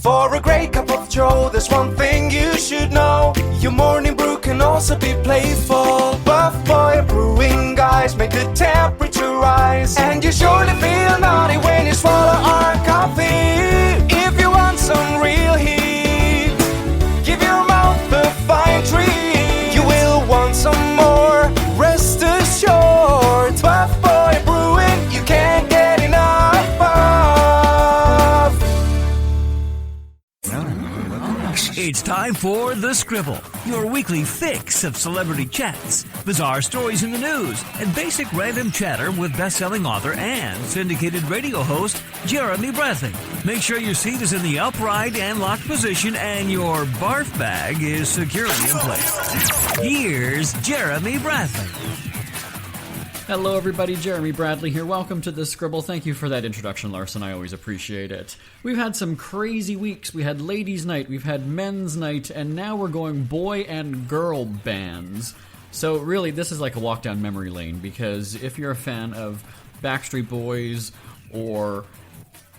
For a great cup of joe, there's one thing you should know. Your morning brew can also be playful. Buff Boy Brewing guys make the temperature rise. And you surely feel naughty when you swallow our coffee. If you want some real heat, give your mouth a fine treat. You will want some more, rest assured. Buff Boy Brewing, you can't get enough of. It's time for The Scribble, your weekly fix of celebrity chats, bizarre stories in the news, and basic random chatter with best-selling author and syndicated radio host Jeremy Bradley. Make sure your seat is in the upright and locked position and your barf bag is securely in place. Here's Jeremy Bradley. Hello everybody, Jeremy Bradley here. Welcome to The Scribble. Thank you for that introduction, Larson. I always appreciate it. We've had some crazy weeks. We had ladies' night, we've had men's night, and now we're going boy and girl bands. So really, this is like a walk down memory lane, because if you're a fan of Backstreet Boys, or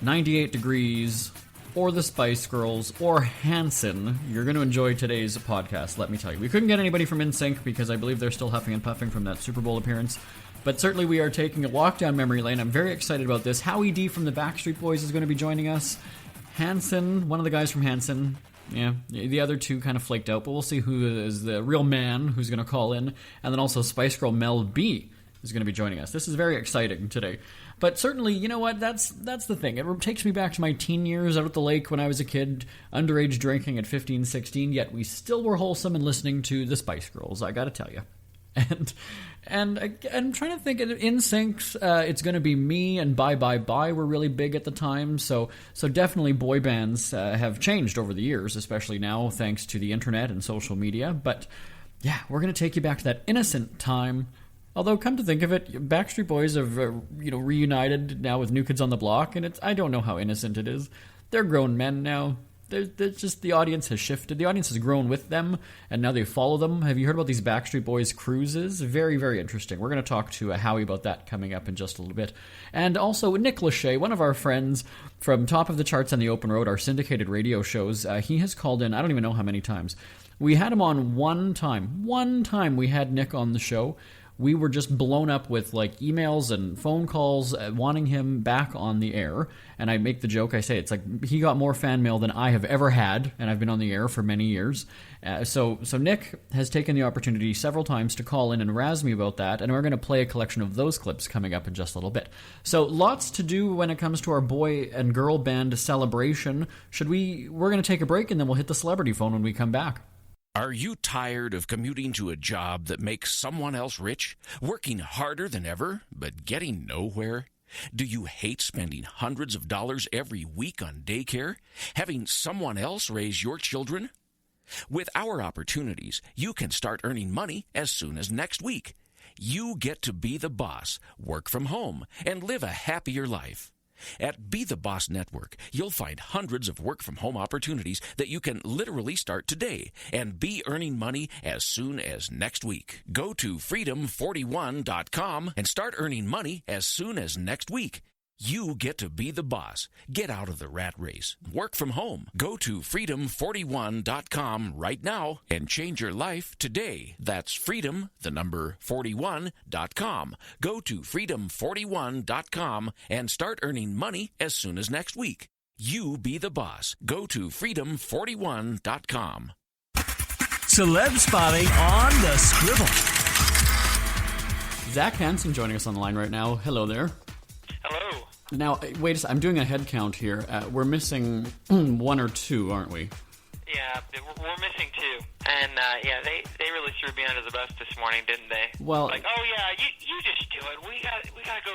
98 Degrees, or the Spice Girls, or Hanson, you're going to enjoy today's podcast, let me tell you. We couldn't get anybody from NSYNC because I believe they're still huffing and puffing from that Super Bowl appearance. But certainly we are taking a walk down memory lane. I'm very excited about this. Howie D from the Backstreet Boys is going to be joining us. Hanson, one of the guys from Hanson. Yeah, the other two kind of flaked out, but we'll see who is the real man who's going to call in. And then also Spice Girl Mel B is going to be joining us. This is very exciting today. But certainly, you know what, that's the thing. It takes me back to my teen years out at the lake when I was a kid, underage drinking at 15, 16, yet we still were wholesome and listening to the Spice Girls, I gotta tell you. And I'm trying to think, in syncs, it's going to be Me and Bye Bye Bye were really big at the time, so definitely boy bands have changed over the years, especially now thanks to the internet and social media. But yeah, we're going to take you back to that innocent time. Although, come to think of it, Backstreet Boys have reunited now with New Kids on the Block, and I don't know how innocent it is. They're grown men now. There's just, the audience has shifted. The audience has grown with them, and now they follow them. Have you heard about these Backstreet Boys cruises? Very, very interesting. We're going to talk to Howie about that coming up in just a little bit. And also, Nick Lachey, one of our friends from Top of the Charts and the Open Road, our syndicated radio shows, he has called in, I don't even know how many times. We had him on one time. One time we had Nick on the show. We were just blown up with like emails and phone calls wanting him back on the air. And I make the joke, I say, it's like he got more fan mail than I have ever had, and I've been on the air for many years. So Nick has taken the opportunity several times to call in and razz me about that, and we're going to play a collection of those clips coming up in just a little bit. So lots to do when it comes to our boy and girl band celebration. We're going to take a break, and then we'll hit the celebrity phone when we come back. Are you tired of commuting to a job that makes someone else rich, working harder than ever, but getting nowhere? Do you hate spending hundreds of dollars every week on daycare, having someone else raise your children? With our opportunities, you can start earning money as soon as next week. You get to be the boss, work from home, and live a happier life. At Be the Boss Network, you'll find hundreds of work-from-home opportunities that you can literally start today and be earning money as soon as next week. Go to freedom41.com and start earning money as soon as next week. You get to be the boss. Get out of the rat race. Work from home. Go to freedom41.com right now and change your life today. That's freedom, the number 41.com. Go to freedom41.com and start earning money as soon as next week. You be the boss. Go to freedom41.com. Celeb spotting on The Scribble. Zach Hanson joining us on the line right now. Hello there. Hello. Now, wait a second. I'm doing a head count here. We're missing one or two, aren't we? Yeah, we're missing two. And, they really threw me under the bus this morning, didn't they? Well... Like, oh, yeah, you just do it. We gotta go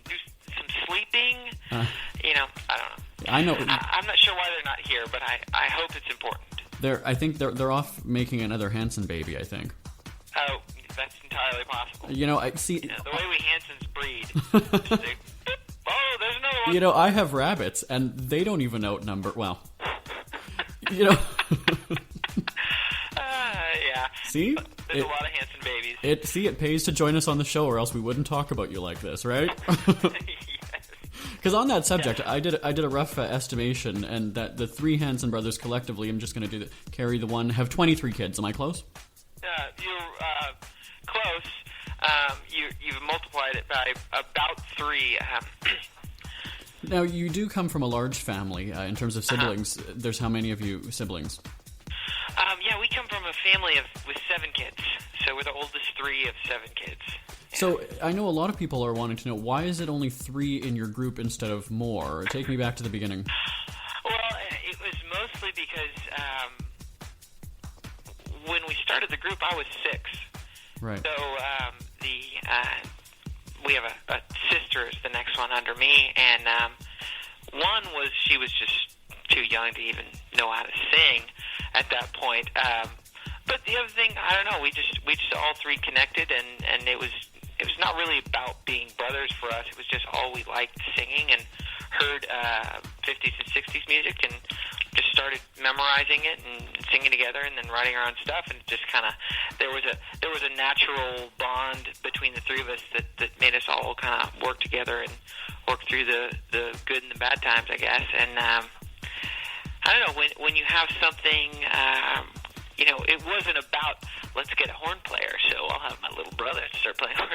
do some sleeping. I don't know. I know. I'm not sure why they're not here, but I hope it's important. I think they're off making another Hanson baby, I think. Oh, that's entirely possible. I see... the way we Hansons breed. Oh, there's another one. I have rabbits, and they don't even outnumber... Well, yeah. See? There's a lot of Hanson babies. It pays to join us on the show, or else we wouldn't talk about you like this, right? Yes. Because on that subject, I did a rough estimation, and that the three Hanson brothers collectively, I'm just going to carry the one, have 23 kids. Am I close? You're close. You've multiplied it by about 3. Now, you do come from a large family in terms of siblings. There's how many of you siblings? Yeah, we come from a family with 7 kids. So we're the oldest 3 of 7 kids. Yeah. So I know a lot of people are wanting to know, why is it only 3 in your group instead of more? Take me back to the beginning. Well, it was mostly because when we started the group, I was 6. Right. So we have a sister is the next one under me, and one was she was just too young to even know how to sing at that point. But the other thing, I don't know, we just all 3 connected, and it was not really about being brothers for us. It was just all we liked singing and heard 50s and 60s music and just started memorizing it and singing together and then writing our own stuff, and just kind of there was a natural bond between the 3 of us that made us all kind of work together and work through the good and the bad times, I guess. And I don't know, when you have something, it wasn't about let's get a horn player, so I'll have my little brother start playing horn.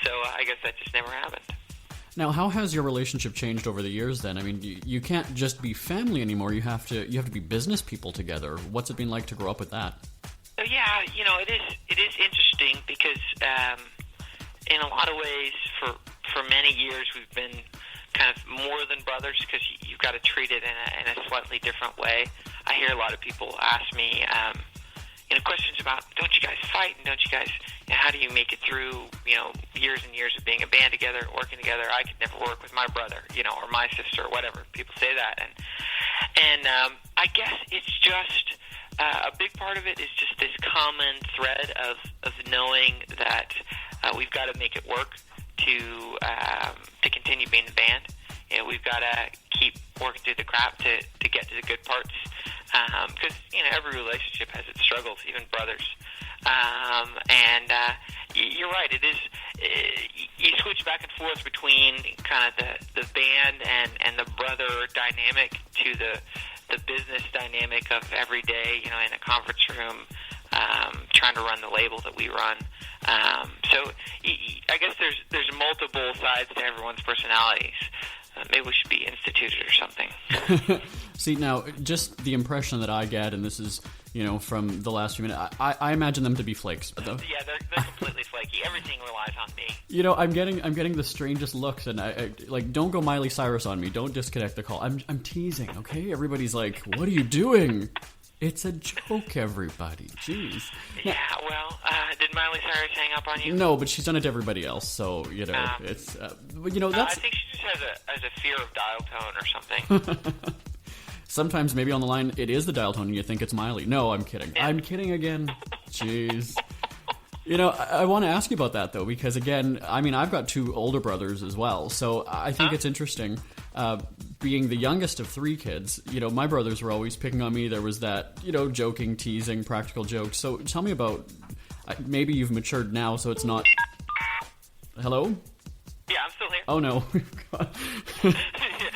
So I guess that just never happened. Now, how has your relationship changed over the years then? I mean, you can't just be family anymore. You have to be business people together. What's it been like to grow up with that? Yeah, it is interesting because in a lot of ways for many years we've been kind of more than brothers because you've got to treat it in a slightly different way. I hear a lot of people ask me questions about, don't you guys fight, and don't you guys, how do you make it through, years and years of being a band together, working together? I could never work with my brother, or my sister, or whatever. People say that, and I guess it's just a big part of it is just this common thread of knowing that we've got to make it work to continue being the band. We've got to keep working through the crap to get to the good parts. Because every relationship has its struggles, even brothers. And you're right. It is. You switch back and forth between kind of the band and the brother dynamic to the business dynamic of every day. In a conference room, trying to run the label that we run. So I guess there's multiple sides to everyone's personalities. Maybe we should be instituted or something. See, now, just the impression that I get, and this is, from the last few minutes, I imagine them to be flakes. Though. Yeah, they're completely flaky. Everything relies on me. I'm getting the strangest looks, and I don't go Miley Cyrus on me. Don't disconnect the call. I'm teasing, okay? Everybody's like, what are you doing? It's a joke, everybody. Jeez. Yeah, well, did Miley Cyrus hang up on you? No, but she's done it to everybody else, so, it's, that's... I think she just has a fear of dial tone or something. Sometimes, maybe on the line, it is the dial tone and you think it's Miley. No, I'm kidding. Yeah. I'm kidding again. Jeez. I want to ask you about that, though, because, again, I've got 2 older brothers as well, so I think it's interesting. Being the youngest of 3 kids, my brothers were always picking on me. There was that, joking, teasing, practical jokes. So tell me about, maybe you've matured now, so it's not... Hello? Yeah, I'm still here. Oh, no.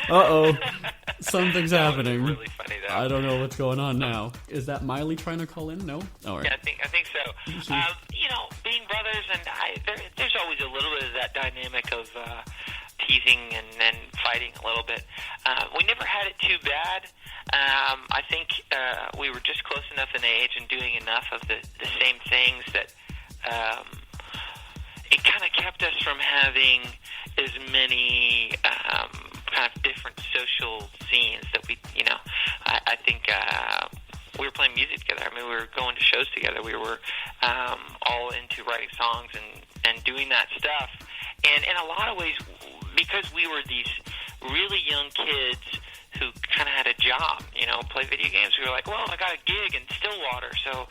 Uh-oh. Something's happening. Really funny, though. I don't know what's going on now. Is that Miley trying to call in? No? All right. Yeah, I think so. Being brothers, and there's always a little bit of that dynamic of teasing and fighting a little bit. We never had it too bad. I think we were just close enough in age and doing enough of the same things that it kind of kept us from having as many kind of different social scenes that we, I think we were playing music together. We were going to shows together. We were all into writing songs and doing that stuff. And in a lot of ways, because we were these really young kids who kind of had a job, play video games, we were like, well, I got a gig in Stillwater, so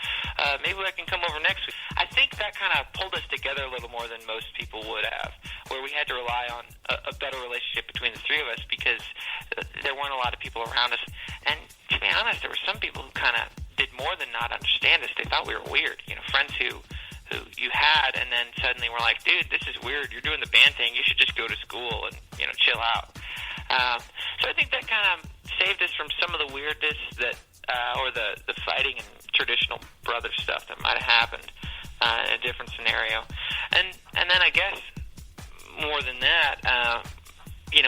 maybe I can come over next week. I think that kind of pulled us together a little more than most people would have, where we had to rely on a better relationship between the 3 of us because there weren't a lot of people around us. And to be honest, there were some people who kind of did more than not understand us. They thought we were weird, friends who you had, and then suddenly we're like, dude, this is weird. You're doing the band thing. You should just go to school and chill out. So I think that kind of saved us from some of the weirdness that, or the fighting and traditional brother stuff that might have happened in a different scenario. And then I guess more than that,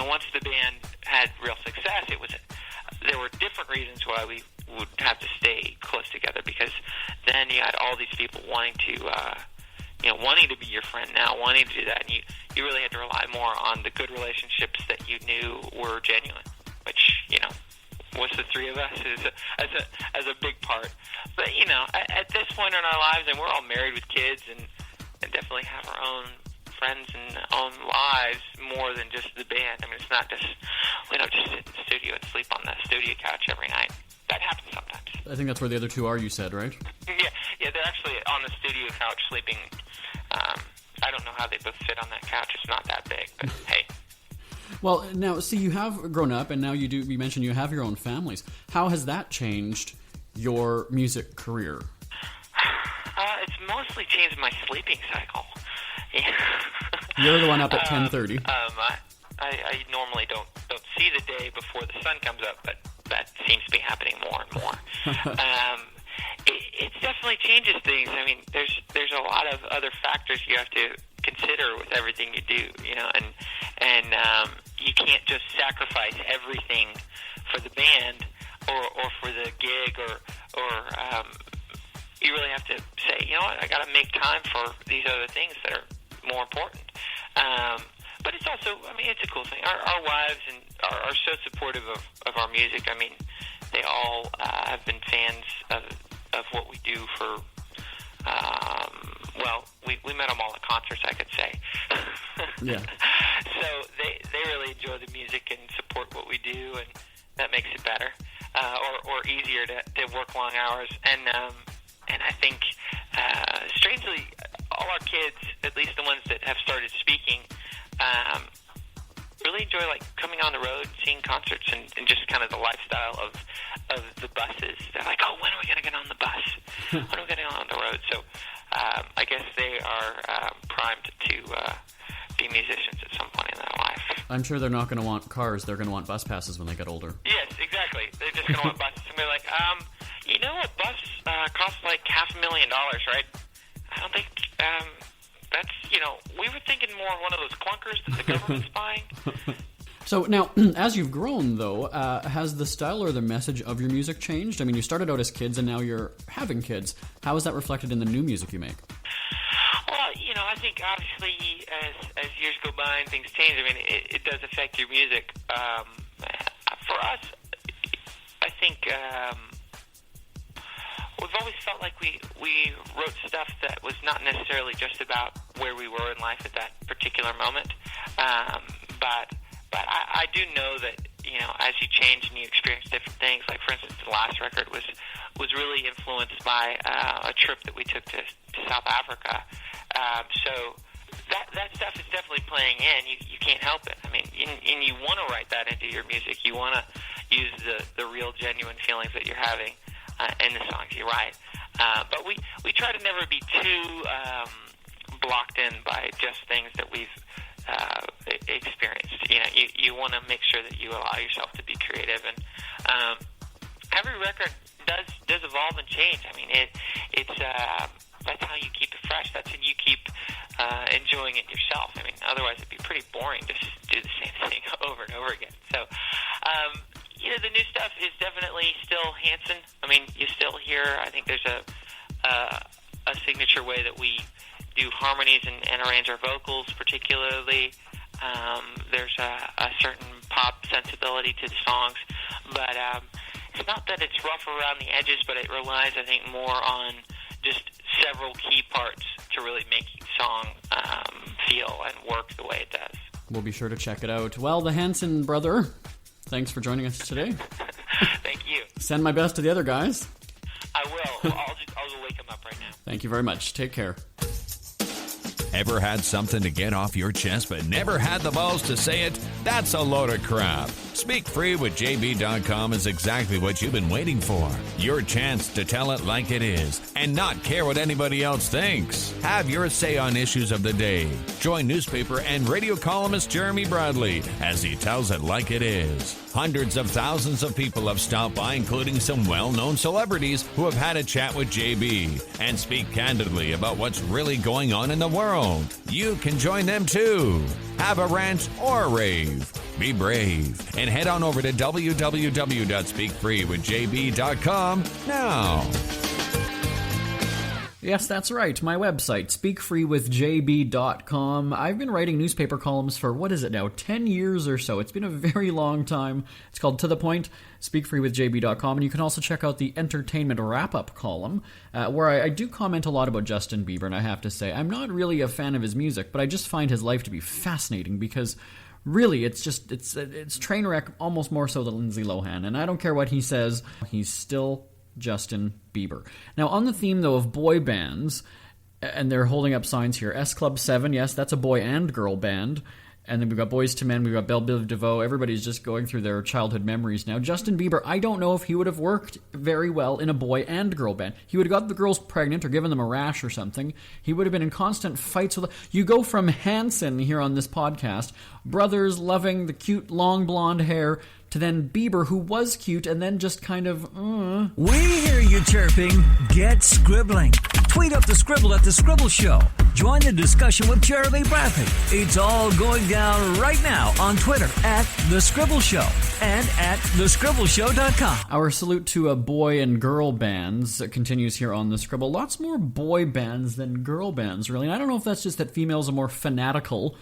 once the band had real success, there were different reasons why we would have to stay close together, because then you had all these people wanting to be your friend now, wanting to do that, and you really had to rely more on the good relationships that you knew were genuine, which, was the three of us as a big part. But, at this point in our lives, and we're all married with kids and definitely have our own friends and own lives more than just the band. I mean, it's not just, we don't just sit in the studio and sleep on the studio couch every night. That happens sometimes. I think that's where the other two are, you said, right? Yeah, they're actually on the studio couch sleeping. I don't know how they both fit on that couch. It's not that big, but hey. Well, now, see, you have grown up, and now you mentioned you have your own families. How has that changed your music career? It's mostly changed my sleeping cycle. You're the one up at 10:30. I normally don't see the day before the sun comes up, but that seems to be happening more and more. It definitely changes things. I mean, there's a lot of other factors you have to consider with everything you do, and you can't just sacrifice everything for the band or for the gig or you really have to say, you know what, I got to make time for these other things that are more important. But it's also, I mean, it's a cool thing. Our wives are so supportive of our music. I mean, they all have been fans of what we do for, we met them all at concerts, I could say. Yeah. So they really enjoy the music and support what we do, and that makes it better, or easier to work long hours. And I think, strangely, all our kids, at least the ones that have started speaking, really enjoy coming on the road, seeing concerts, and just kind of the lifestyle of the buses. They're like, oh, when are we going to get on the bus? When are we going to get on the road? So I guess they are primed to be musicians at some point in their life. I'm sure they're not going to want cars. They're going to want bus passes when they get older. Yes, exactly. They're just going to want buses. And they're like, a bus costs like $500,000, right? I don't think that's, we were thinking more of one of those clunkers that the government's buying. So now, as you've grown, though, has the style or the message of your music changed? I mean, you started out as kids, and now you're having kids. How is that reflected in the new music you make? Well, I think obviously as years go by and things change, I mean, it does affect your music. For us, I think we've always felt like we wrote stuff that was not necessarily just about where we were in life at that particular moment. But I do know that, as you change and you experience different things, like, for instance, the last record was really influenced by a trip that we took to South Africa. So that stuff is definitely playing in. You can't help it. I mean, and you want to write that into your music. You want to use the real, genuine feelings that you're having in the songs you write. But we try to never be too blocked in by just things that we've experienced. You want to make sure that you allow yourself to be creative, and every record does evolve and change. I mean, it's that's how you keep it fresh. That's how you keep enjoying it yourself. I mean, otherwise it'd be pretty boring to do the same thing over and over again. So, the new stuff is definitely still Hanson. I mean, you still hear, I think there's a signature way that we do harmonies and arrange our vocals particularly. There's a certain pop sensibility to the songs, but it's not that it's rough around the edges, but it relies, I think, more on just several key parts to really make each song feel and work the way it does. We'll be sure to check it out. Well, the Hanson brother, thanks for joining us today. Thank you. Send my best to the other guys. I will. I'll go wake them up right now. Thank you very much. Take care. Ever had something to get off your chest but never had the balls to say it? That's a load of crap. SpeakFreeWithJB.com is exactly what you've been waiting for. Your chance to tell it like it is and not care what anybody else thinks. Have your say on issues of the day. Join newspaper and radio columnist Jeremy Bradley as he tells it like it is. Hundreds of thousands of people have stopped by, including some well-known celebrities who have had a chat with JB and speak candidly about what's really going on in the world. You can join them too. Have a rant or a rave. Be brave and head on over to www.speakfreewithjb.com now. Yes, that's right. My website, speakfreewithjb.com. I've been writing newspaper columns for, 10 years or so. It's been a very long time. It's called To The Point, speakfreewithjb.com. And you can also check out the entertainment wrap-up column, where I do comment a lot about Justin Bieber. And I have to say, I'm not really a fan of his music, but I just find his life to be fascinating because really, it's train wreck almost more so than Lindsay Lohan. And I don't care what he says, he's still Justin Bieber. Now, on the theme, though, of boy bands, and they're holding up signs here, S Club 7, yes, that's a boy and girl band. And then we've got Boys to Men, we've got Belle Biv DeVoe. Everybody's just going through their childhood memories now. Justin Bieber, I don't know if he would have worked very well in a boy and girl band. He would have got the girls pregnant or given them a rash or something. He would have been in constant fights with... You go from Hanson here on this podcast, brothers loving the cute long blonde hair, to then Bieber, who was cute, and then just kind of... We hear you chirping. Get scribbling. Tweet up the Scribble at The Scribble Show. Join the discussion with Jeremy Bradley. It's all going down right now on Twitter at The Scribble Show and at thescribbleshow.com. Our salute to boy and girl bands continues here on The Scribble. Lots more boy bands than girl bands, really. And I don't know if that's just that females are more fanatical.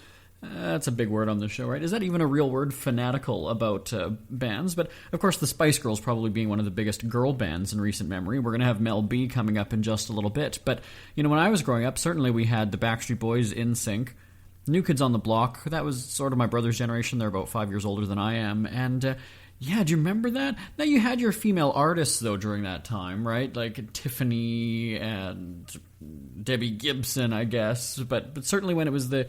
That's a big word on the show, right? Is that even a real word, fanatical, about bands? But, of course, the Spice Girls probably being one of the biggest girl bands in recent memory. We're going to have Mel B coming up in just a little bit. But, you know, when I was growing up, certainly we had the Backstreet Boys, NSYNC, New Kids on the Block. That was sort of my brother's generation. They're about 5 years older than I am. And, yeah, do you remember that? Now, you had your female artists, though, during that time, right? Like Tiffany and Debbie Gibson, I guess. But certainly when it was the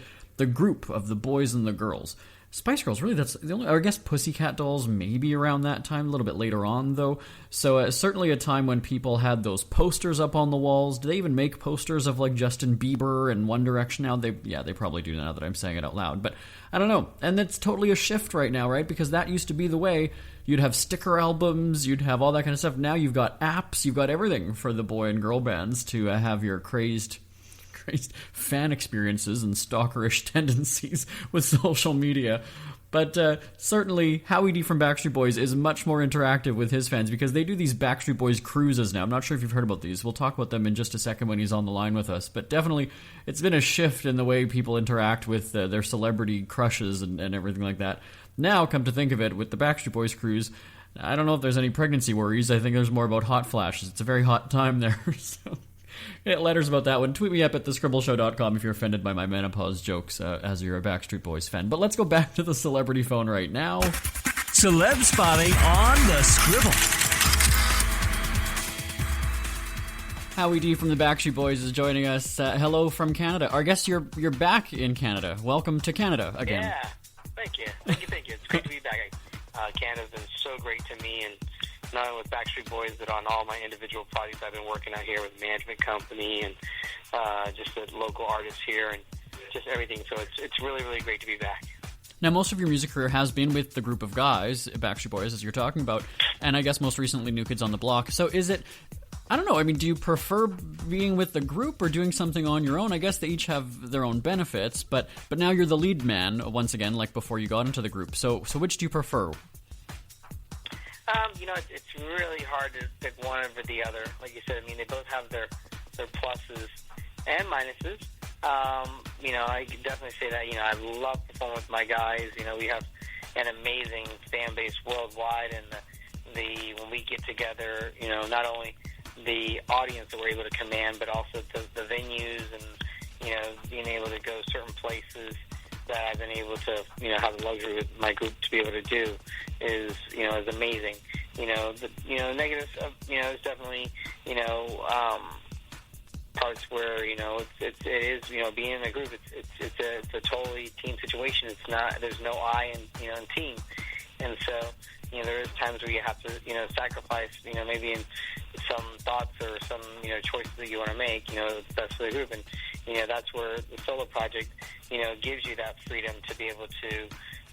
group of the boys and the girls. Spice Girls, really, that's the only... I guess Pussycat Dolls, maybe around that time, a little bit later on, though. So certainly a time when people had those posters up on the walls. Do they even make posters of, like, Justin Bieber and One Direction now? They probably do now that I'm saying it out loud. But I don't know. And it's totally a shift right now, right? Because that used to be the way. You'd have sticker albums, you'd have all that kind of stuff. Now you've got apps, you've got everything for the boy and girl bands to have your crazed fan experiences and stalkerish tendencies with social media. But certainly Howie D from Backstreet Boys is much more interactive with his fans because they do these Backstreet Boys cruises now. I'm not sure if you've heard about these. We'll talk about them in just a second when he's on the line with us. But definitely it's been a shift in the way people interact with their celebrity crushes and everything like that. Now, come to think of it, with the Backstreet Boys cruise, I don't know if there's any pregnancy worries. I think there's more about hot flashes. It's a very hot time there, so... Get letters about that one. Tweet me up at thescribbleshow.com if you're offended by my menopause jokes as you're a Backstreet Boys fan. But let's go back to the celebrity phone right now. Celeb spotting on the Scribble. Howie D from the Backstreet Boys is joining us. Hello from Canada. I guess you're back in Canada. Welcome to Canada again. Yeah, thank you. It's great to be back. Canada's been so great to me, and not only with Backstreet Boys, but on all my individual projects I've been working out here with management company and just the local artists here and just everything. So it's really, really great to be back. Now, most of your music career has been with the group of guys, Backstreet Boys, as you're talking about, and I guess most recently New Kids on the Block. So is it... I don't know. I mean, do you prefer being with the group or doing something on your own? I guess they each have their own benefits, but now you're the lead man, once again, like before you got into the group. So which do you prefer? It's really hard to pick one over the other. Like you said, I mean, they both have their pluses and minuses. I can definitely say that, I love performing with my guys. We have an amazing fan base worldwide, and when we get together, not only the audience that we're able to command, but also the venues and, being able to go certain places that I've been able to, have the luxury with my group to be able to do is amazing. The negatives of, is definitely, parts where, it is, being in a group, it's a totally team situation. It's not, there's no I in team. And so, there is times where you have to, sacrifice, maybe in some thoughts or some, choices that you want to make, it's best for the group. And, that's where the solo project, gives you that freedom to be able to,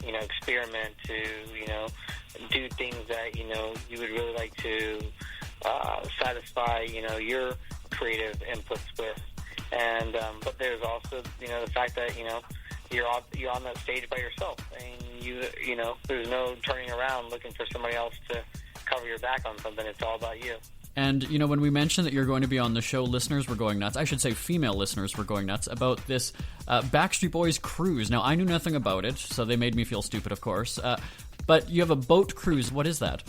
experiment, to, do things that, you would really like to satisfy, your creative inputs with. And, but there's also, the fact that, you're on that stage by yourself, and there's no turning around looking for somebody else to cover your back on something. It's all about you. And, when we mentioned that you're going to be on the show, listeners were going nuts. I should say female listeners were going nuts about this Backstreet Boys cruise. Now, I knew nothing about it, so they made me feel stupid, of course. But you have a boat cruise. What is that?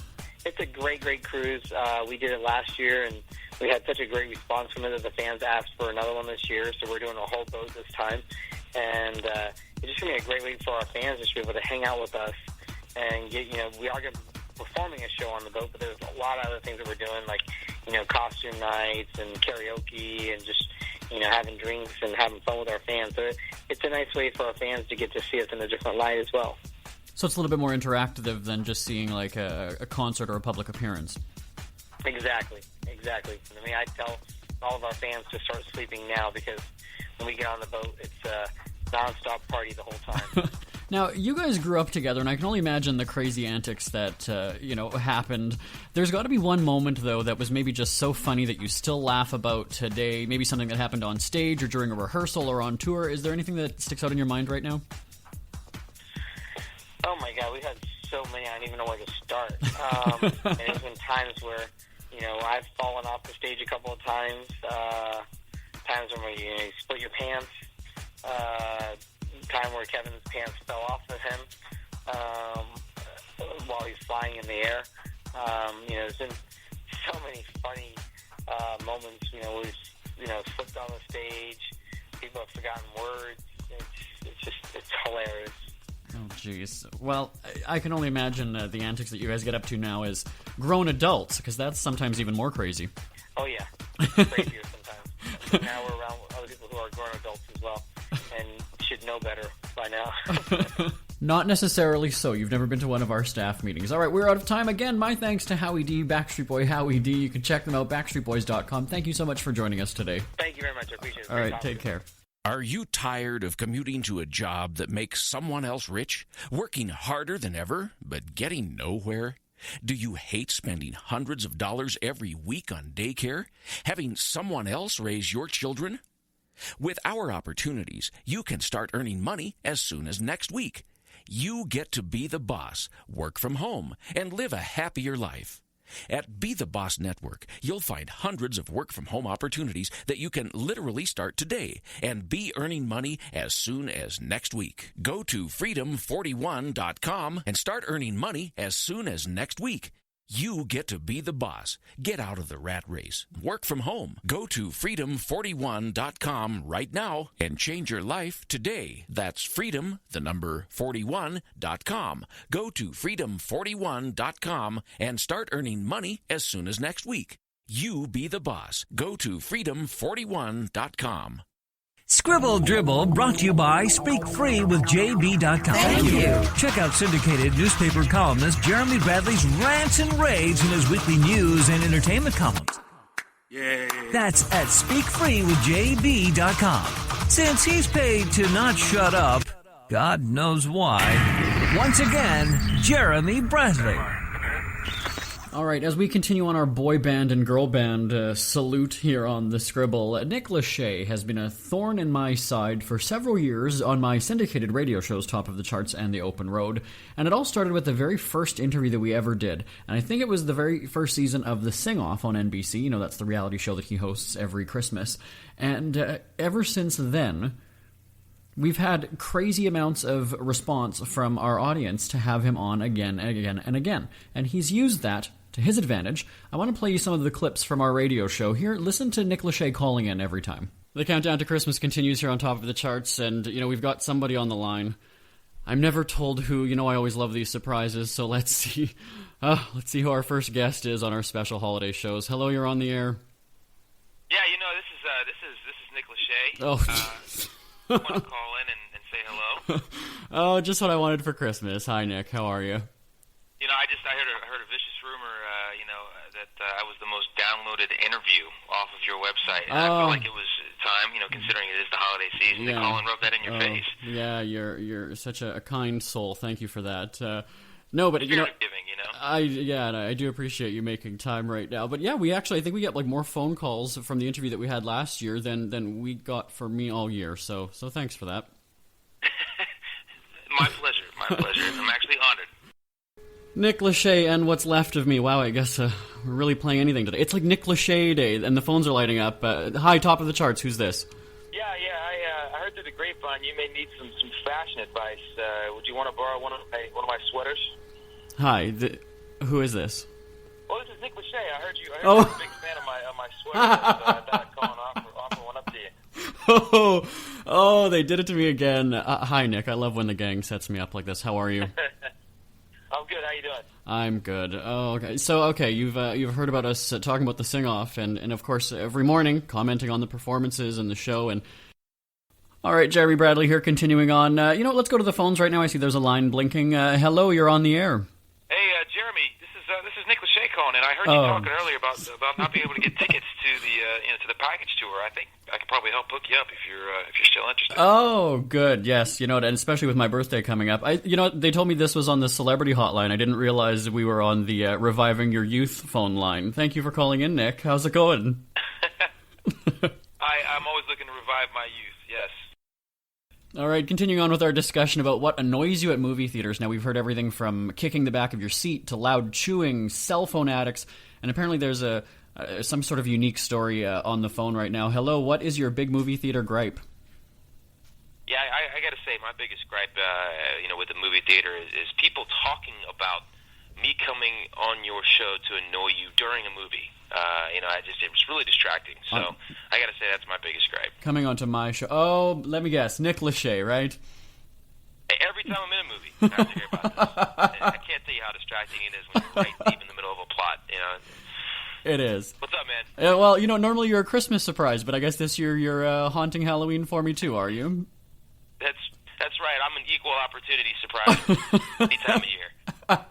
It's a great, great cruise. We did it last year, and we had such a great response from it that the fans asked for another one this year, so we're doing a whole boat this time. And it's just going to be a great way for our fans to be able to hang out with us and get, we are going to be performing a show on the boat, but there's a lot of other things that we're doing, like, costume nights and karaoke and just, having drinks and having fun with our fans. So it's a nice way for our fans to get to see us in a different light as well. So it's a little bit more interactive than just seeing, like, a concert or a public appearance. Exactly. I mean, I tell all of our fans to start sleeping now, because when we get on the boat, it's a nonstop party the whole time. Now, you guys grew up together, and I can only imagine the crazy antics that, happened. There's got to be one moment, though, that was maybe just so funny that you still laugh about today, maybe something that happened on stage or during a rehearsal or on tour. Is there anything that sticks out in your mind right now? Oh, my God, we've had so many, I don't even know where to start. And there's been times where, I've fallen off the stage a couple of times, times when you split your pants, time where Kevin's pants fell off of him while he's flying in the air. There's been so many funny moments, where we've, slipped on the stage, people have forgotten words. It's hilarious. Oh, jeez. Well, I can only imagine the antics that you guys get up to now as grown adults, because that's sometimes even more crazy. Oh, yeah. It's crazier sometimes. Now we're around other people who are grown adults as well, and should know better by now. Not necessarily so. You've never been to one of our staff meetings. All right, we're out of time. Again, my thanks to Howie D, Backstreet Boy Howie D. You can check them out, backstreetboys.com. Thank you so much for joining us today. Thank you very much. I appreciate it. All right, take care. Are you tired of commuting to a job that makes someone else rich? Working harder than ever, but getting nowhere? Do you hate spending hundreds of dollars every week on daycare? Having someone else raise your children? With our opportunities, you can start earning money as soon as next week. You get to be the boss, work from home, and live a happier life. At Be the Boss Network, you'll find hundreds of work-from-home opportunities that you can literally start today and be earning money as soon as next week. Go to freedom41.com and start earning money as soon as next week. You get to be the boss. Get out of the rat race. Work from home. Go to freedom41.com right now and change your life today. That's freedom, the number 41.com. Go to freedom41.com and start earning money as soon as next week. You be the boss. Go to freedom41.com. Scribble Dribble brought to you by SpeakFreeWithJB.com. Thank you. Check out syndicated newspaper columnist Jeremy Bradley's rants and raves in his weekly news and entertainment columns. Yeah. That's at SpeakFreeWithJB.com. Since he's paid to not shut up, God knows why. Once again, Jeremy Bradley. All right, as we continue on our boy band and girl band salute here on the Scribble, Nick Lachey has been a thorn in my side for several years on my syndicated radio shows Top of the Charts and The Open Road, and it all started with the very first interview that we ever did, and I think it was the very first season of The Sing-Off on NBC. You know, that's the reality show that he hosts every Christmas, and ever since then, we've had crazy amounts of response from our audience to have him on again and again and again, and he's used that to his advantage. I want to play you some of the clips from our radio show. Here, listen to Nick Lachey calling in every time. The countdown to Christmas continues here on Top of the Charts, and, we've got somebody on the line. I'm never told who. I always love these surprises, so let's see. Let's see who our first guest is on our special holiday shows. Hello, you're on the air. Yeah, this is Nick Lachey. Oh, I want to call in and say hello. Oh, just what I wanted for Christmas. Hi, Nick. How are you? You know, I heard a vicious rumor, that I was the most downloaded interview off of your website. And I felt like it was time, considering it is the holiday season, to call and rub that in your face. Yeah, you're such a kind soul. Thank you for that. No, but Spirit of giving, I do appreciate you making time right now. But yeah, I think we get like more phone calls from the interview that we had last year than we got for me all year. So thanks for that. My pleasure. I'm actually honored. Nick Lachey and What's Left of Me. Wow, I guess we're really playing anything today. It's like Nick Lachey Day, and the phones are lighting up. Hi, top of the charts. Who's this? Yeah, I heard through the grapevine you may need some fashion advice. Would you want to borrow one of my sweaters? Hi, who is this? Well, this is Nick Lachey. I heard you're a big fan of my sweaters. I thought I'd call and offer one up to you. Oh, they did it to me again. Hi, Nick. I love when the gang sets me up like this. How are you? I'm good. How you doing? I'm good. Oh, okay. So, you've heard about us talking about the sing-off, and of course, every morning, commenting on the performances and the show, and... All right, Jeremy Bradley here, continuing on. Let's go to the phones right now. I see there's a line blinking. Hello, you're on the air. Hey, Jeremy, this is Nick Lachey calling, and I heard you talking earlier about not being able to get tickets to the package tour. I think I could probably help hook you up if you're still interested. Oh, good. Yes, and especially with my birthday coming up. They told me this was on the celebrity hotline. I didn't realize we were on the Reviving Your Youth phone line. Thank you for calling in, Nick. How's it going? I'm always looking to revive my youth. Yes. All right, continuing on with our discussion about what annoys you at movie theaters. Now, we've heard everything from kicking the back of your seat to loud chewing, cell phone addicts, and apparently there's some sort of unique story on the phone right now. Hello, what is your big movie theater gripe? Yeah, I got to say, my biggest gripe, with the movie theater is people talking about me coming on your show to annoy you during a movie. It was really distracting. So I got to say that's my biggest gripe. Coming onto my show. Oh, let me guess. Nick Lachey, right? Every time I'm in a movie, I have to hear about this. I can't tell you how distracting it is when you're right deep in the middle of a plot. It is. What's up, man? Well, normally you're a Christmas surprise, but I guess this year you're haunting Halloween for me too, are you? That's right. I'm an equal opportunity surprise any time of year.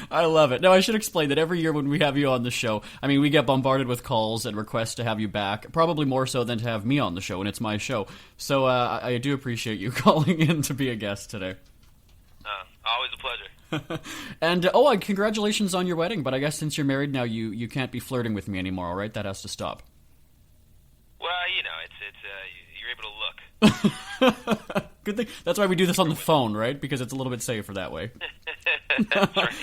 I love it. Now, I should explain that every year when we have you on the show, we get bombarded with calls and requests to have you back, probably more so than to have me on the show, and it's my show. So I do appreciate you calling in to be a guest today. Always a pleasure. And, congratulations on your wedding, but I guess since you're married now, you can't be flirting with me anymore, all right? That has to stop. Well, you're able to look. Good thing. That's why we do this on the phone, right? Because it's a little bit safer that way. That's right.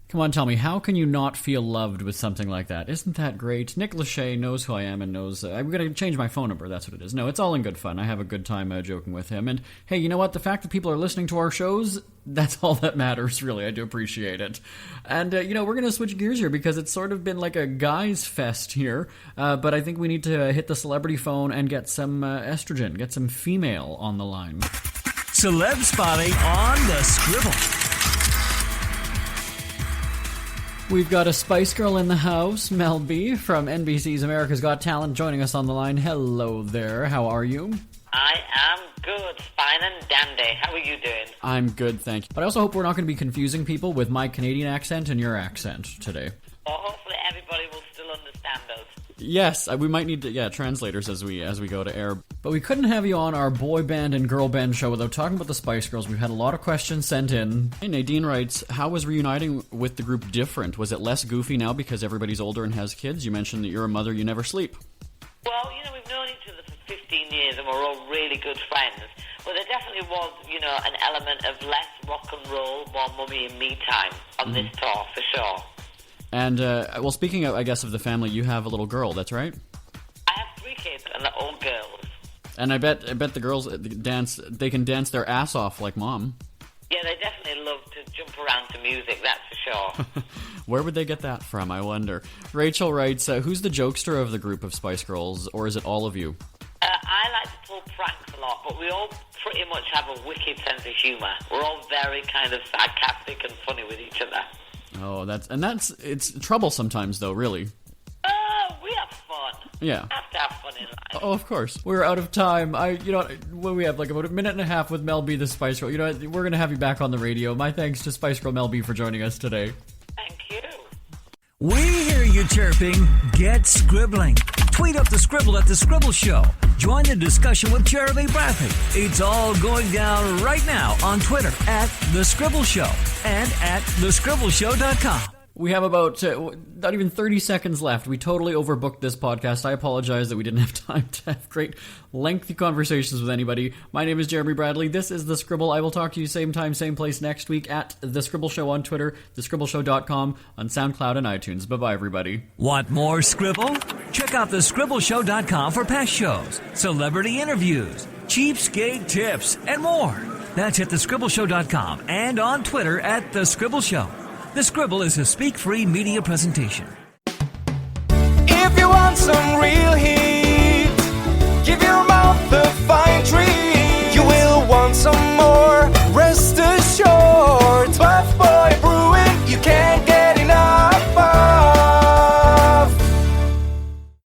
Come on, tell me, how can you not feel loved with something like that? Isn't that great? Nick Lachey knows who I am and knows... I'm going to change my phone number, that's what it is. No, it's all in good fun. I have a good time joking with him. And, hey, you know what? The fact that people are listening to our shows, that's all that matters, really. I do appreciate it. And, we're going to switch gears here because it's sort of been like a guys' fest here. But I think we need to hit the celebrity phone and get some estrogen, get some female on the line. Celeb spotting on the Scribble. We've got a Spice Girl in the house, Mel B from NBC's America's Got Talent, joining us on the line. Hello there, how are you? I am good, fine and dandy. How are you doing? I'm good, thank you. But I also hope we're not going to be confusing people with my Canadian accent and your accent today. Well, hopefully everybody will still understand us. Yes, we might need translators as we go to air. But we couldn't have you on our boy band and girl band show without talking about the Spice Girls. We've had a lot of questions sent in. Hey, Nadine writes, how was reuniting with the group different? Was it less goofy now because everybody's older and has kids? You mentioned that you're a mother, you never sleep. Well, we've known each other for 15 years and we're all really good friends. But there definitely was, an element of less rock and roll, more mummy and me time on this tour, for sure. And, speaking of, I guess, of the family, you have a little girl, that's right? I have 3 kids, and they're all girls. And I bet the girls they can dance their ass off like mom. Yeah, they definitely love to jump around to music, that's for sure. Where would they get that from, I wonder? Rachel writes, who's the jokester of the group of Spice Girls, or is it all of you? I like to pull pranks a lot, but we all pretty much have a wicked sense of humour. We're all very kind of sarcastic and funny with each other. Oh, it's trouble sometimes, though, really. We have fun. Yeah. We have to have fun in life. Oh, of course. We're out of time. When we have about a minute and a half with Mel B, the Spice Girl, we're going to have you back on the radio. My thanks to Spice Girl Mel B for joining us today. We hear you chirping. Get scribbling. Tweet up the Scribble at The Scribble Show. Join the discussion with Jeremy Bradley. It's all going down right now on Twitter at The Scribble Show and at thescribbleshow.com. We have about not even 30 seconds left. We totally overbooked this podcast. I apologize that we didn't have time to have great, lengthy conversations with anybody. My name is Jeremy Bradley. This is The Scribble. I will talk to you same time, same place next week at The Scribble Show on Twitter, thescribbleshow.com, on SoundCloud and iTunes. Bye-bye, everybody. Want more Scribble? Check out thescribbleshow.com for past shows, celebrity interviews, cheapskate tips, and more. That's at thescribbleshow.com and on Twitter at The Scribble Show. The Scribble is a speak-free media presentation. If you want some real heat,